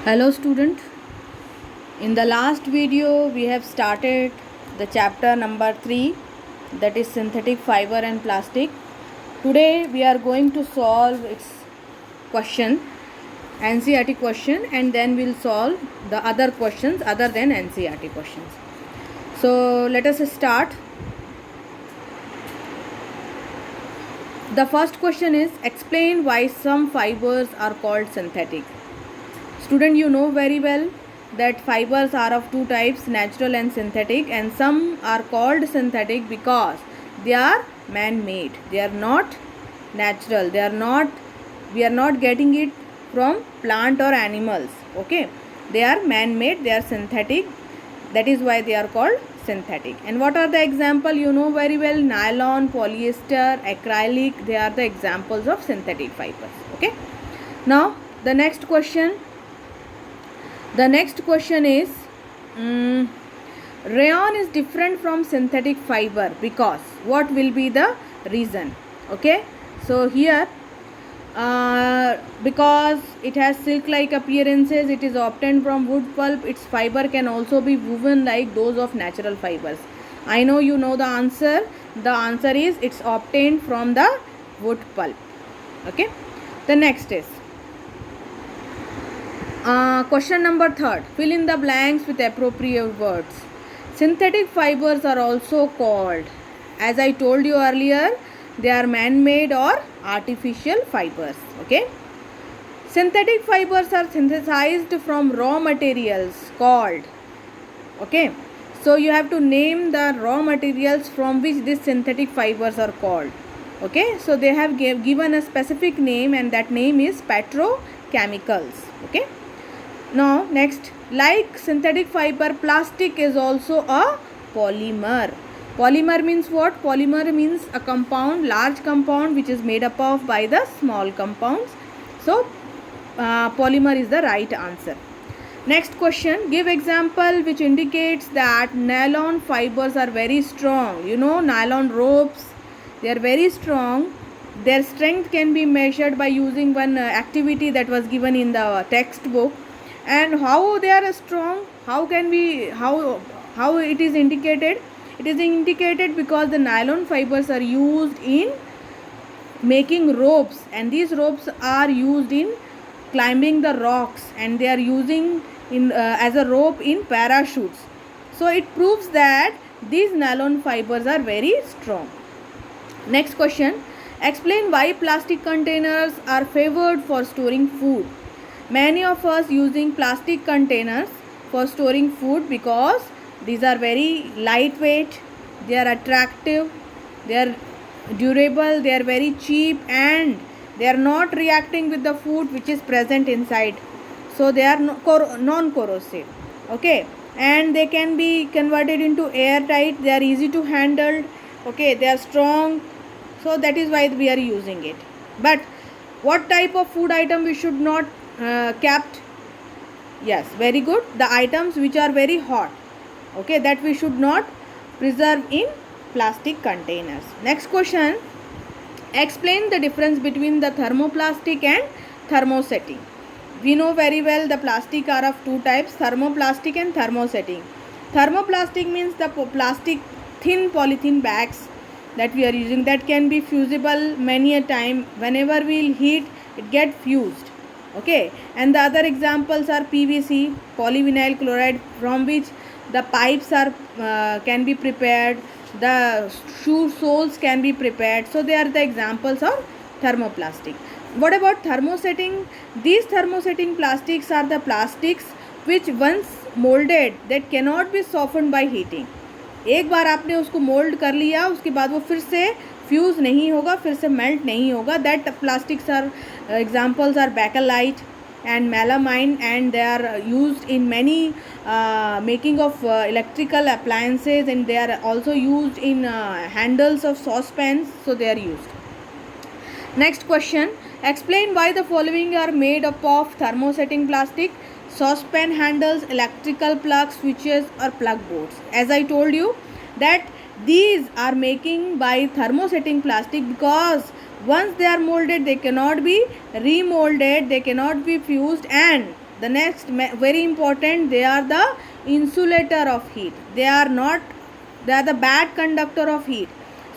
Hello student, in the last video we have started the chapter number 3, that is synthetic fiber and plastic. Today we are going to solve its question, NCERT question, and then we'll solve the other questions other than NCERT questions. So let us start. The first question is, explain why some fibers are called synthetic. Student, you know very well that fibers are of two types, natural and synthetic, and some are called synthetic because they are man-made. They are not natural. We are not getting it from plant or animals. Okay, they are man-made. They are synthetic. That is why they are called synthetic. And what are the example? You know very well, nylon, polyester, acrylic. They are the examples of synthetic fibers. Okay. Now the next question. The next question is, rayon is different from synthetic fiber because what will be the reason? Okay, so here because it has silk-like appearances, it is obtained from wood pulp. Its fiber can also be woven like those of natural fibers. I know you know the answer. The answer is it's obtained from the wood pulp. Okay, the next is question number 3. Fill in the blanks with appropriate words. Synthetic fibers are also called, as I told you earlier, they are man-made or artificial fibers. Okay. Synthetic fibers are synthesized from raw materials called. Okay. So you have to name the raw materials from which these synthetic fibers are called. Okay. So they have given a specific name, and that name is petrochemicals. Okay. Now next, like synthetic fiber, plastic is also a polymer. Polymer means what? Polymer means a compound, large compound which is made up of by the small compounds. So polymer is the right answer. Next question, give example which indicates that nylon fibers are very strong. You know, nylon ropes, they are very strong. Their strength can be measured by using one activity that was given in the textbook. And how they are strong, how it is indicated? It is indicated because the nylon fibers are used in making ropes, and these ropes are used in climbing the rocks, and they are using in as a rope in parachutes. So it proves that these nylon fibers are very strong. Next question, explain why plastic containers are favored for storing food. Many of us using plastic containers for storing food because these are very lightweight, they are attractive, they are durable, they are very cheap, and they are not reacting with the food which is present inside. So they are non-corrosive. Okay, and they can be converted into airtight, they are easy to handle. Okay, they are strong. So that is why we are using it. But what type of food item we should not kept? Yes, very good, the items which are very hot. Okay, that we should not preserve in plastic containers. Next question, explain the difference between the thermoplastic and thermosetting. We know very well the plastic are of two types, thermoplastic and thermosetting. Thermoplastic means the plastic thin polythene bags that we are using, that can be fusible many a time. Whenever we will heat, it get fused. Okay, and the other examples are PVC, polyvinyl chloride, from which the pipes are can be prepared, the shoe soles can be prepared. So they are the examples of thermoplastic. What about thermosetting? These thermosetting plastics are the plastics which once molded, that cannot be softened by heating. एक बार आपने उसको mould कर लिया, उसके बाद वो फिर से फ्यूज़ नहीं होगा, फिर से मेल्ट नहीं होगा. That plastics are examples are bakelite and melamine, and they are used in many making of electrical appliances, and they are also used in handles of saucepans. So they are used. Next question, explain why the following are made up of thermosetting plastic. Saucepan handles, electrical plugs, switches, or plug boards. As I told you that these are making by thermosetting plastic because once they are molded, they cannot be remolded, they cannot be fused, and The next very important, they are the insulator of heat. They are the bad conductor of heat.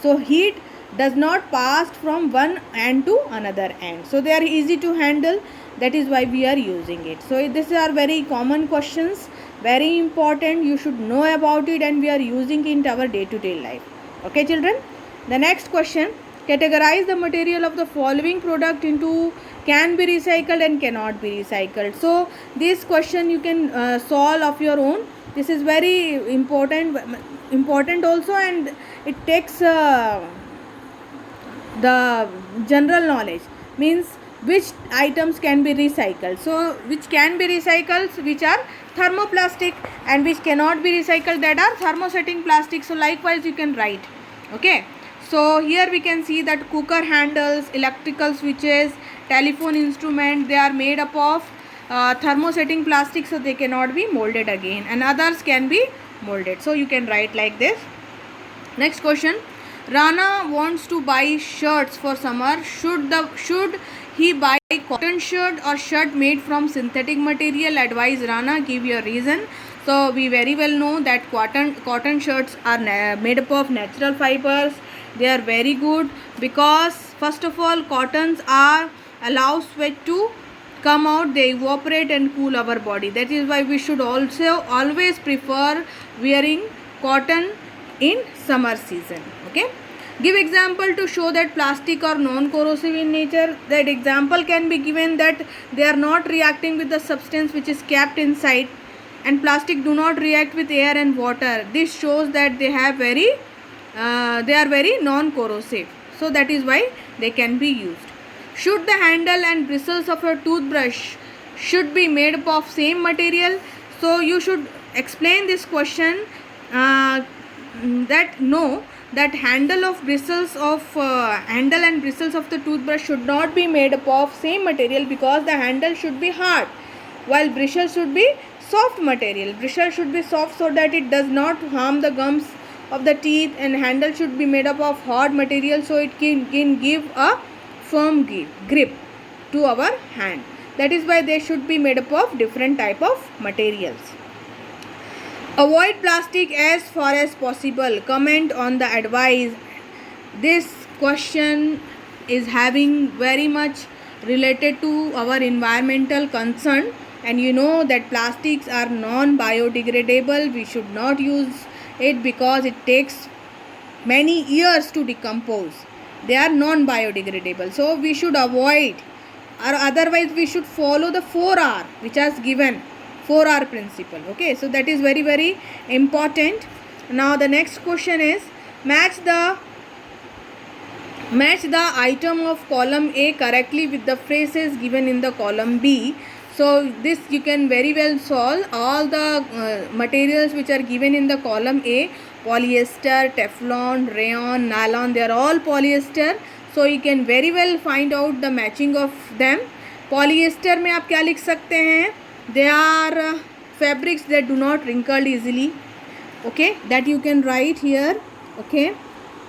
So heat does not pass from one end to another end. So they are easy to handle. That is why we are using it. So these are very common questions, very important. You should know about it, and we are using it in our day-to-day life. Okay, children. The next question: categorize the material of the following product into can be recycled and cannot be recycled. So this question you can solve of your own. This is very important also, and it takes the general knowledge, means which items can be recycled. So which can be recycled, which are thermoplastic, and which cannot be recycled, that are thermosetting plastic. So likewise you can write. Okay, so here we can see that cooker handles, electrical switches, telephone instrument, they are made up of thermosetting plastic, so they cannot be molded again, and others can be molded. So you can write like this. Next question: Rana wants to buy shirts for summer. Should he buy cotton shirt or shirt made from synthetic material? Advise Rana, give your reason. So we very well know that cotton shirts are made up of natural fibers. They are very good because first of all, cottons allow sweat to come out, they evaporate and cool our body. That is why we should also always prefer wearing cotton in summer season. Okay, give example to show that plastic are non-corrosive in nature. That example can be given that they are not reacting with the substance which is kept inside, and plastic do not react with air and water. This shows that they are very non-corrosive. So that is why they can be used. Should the handle and bristles of a toothbrush should be made up of same material? So you should explain this question that no, that handle and bristles of the toothbrush should not be made up of same material, because the handle should be hard while bristles should be soft material. Bristle should be soft so that it does not harm the gums of the teeth, and handle should be made up of hard material so it can give a firm grip to our hand. That is why they should be made up of different type of materials. Avoid plastic as far as possible. Comment on the advice. This question is having very much related to our environmental concern, and you know that plastics are non-biodegradable. We should not use it because it takes many years to decompose. They are non-biodegradable, so we should avoid, or otherwise we should follow the 4R which is given, 4R principle. Okay, so that is very, very important. Now the next question is match the item of column A correctly with the phrases given in the column B. So this you can very well solve. All the materials which are given in the column A, polyester, Teflon, rayon, nylon, they are all polyester. So you can very well find out the matching of them. Polyester में आप क्या लिख सकते हैं? They are fabrics that do not wrinkle easily. Okay, that you can write here. Okay,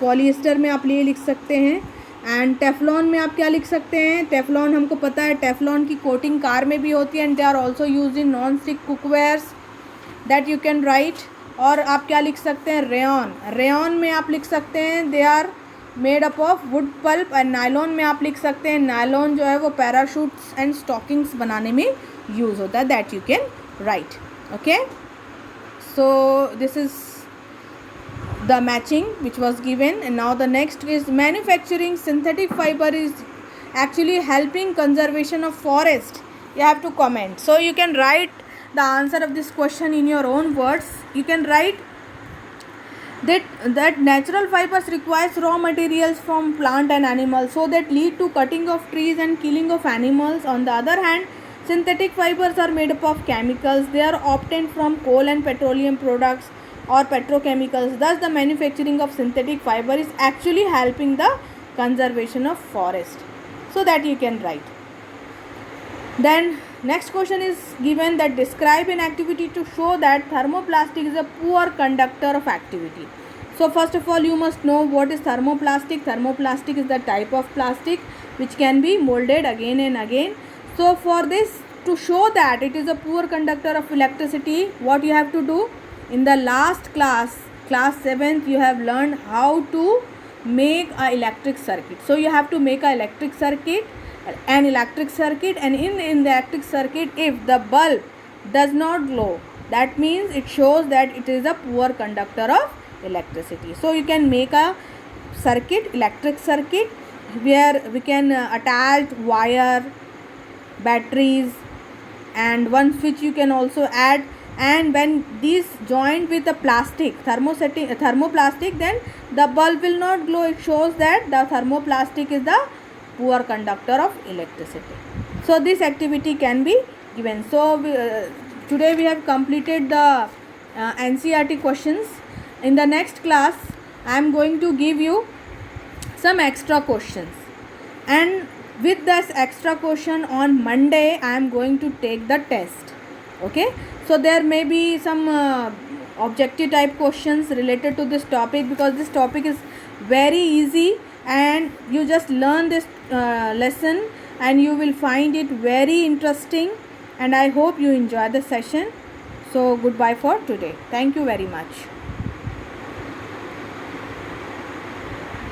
polyester में आप ये लिख सकते हैं. एंड टेफ्लॉन में आप क्या लिख सकते हैं? टेफ्लॉन हमको पता है टेफ्लॉन की कोटिंग कार में भी होती है, and they are also use in non stick cookwares. That you can write. और आप क्या लिख सकते हैं? रेयॉन. रेयॉन में आप लिख सकते हैं they are made up of wood pulp. And nylon में आप लिख सकते हैं नायलॉन जो है वो पैराशूट्स एंड स्टॉकिंग्स बनाने में यूज़ होता है. That you can right. Okay, so this is the matching which was given. And now the next is manufacturing synthetic fiber is actually helping conservation of forest. You have to comment. So you can write the answer of this question in your own words. You can write that natural fibers requires raw materials from plant and animals, so that lead to cutting of trees and killing of animals. On the other hand, synthetic fibers are made up of chemicals. They are obtained from coal and petroleum products or petrochemicals. Thus the manufacturing of synthetic fiber is actually helping the conservation of forest. So that you can write. Then next question is given that describe an activity to show that thermoplastic is a poor conductor of activity. So first of all you must know what is thermoplastic. Thermoplastic is the type of plastic which can be molded again and again. So for this to show that it is a poor conductor of electricity, what you have to do? In the last class 7th, you have learned how to make a electric circuit. So you have to make an electric circuit, and in the electric circuit, if the bulb does not glow, that means it shows that it is a poor conductor of electricity. So you can make a electric circuit, where we can attach wire, batteries, and one switch you can also add. And when these joined with the thermoplastic, then the bulb will not glow. It shows that the thermoplastic is the poor conductor of electricity. So this activity can be given. So today we have completed the NCERT questions. In the next class, I am going to give you some extra questions, and with this extra question on Monday I am going to take the test. Okay, so there may be some objective type questions related to this topic, because this topic is very easy, and you just learn this lesson and you will find it very interesting, and I hope you enjoy the session. So goodbye for today. Thank you very much.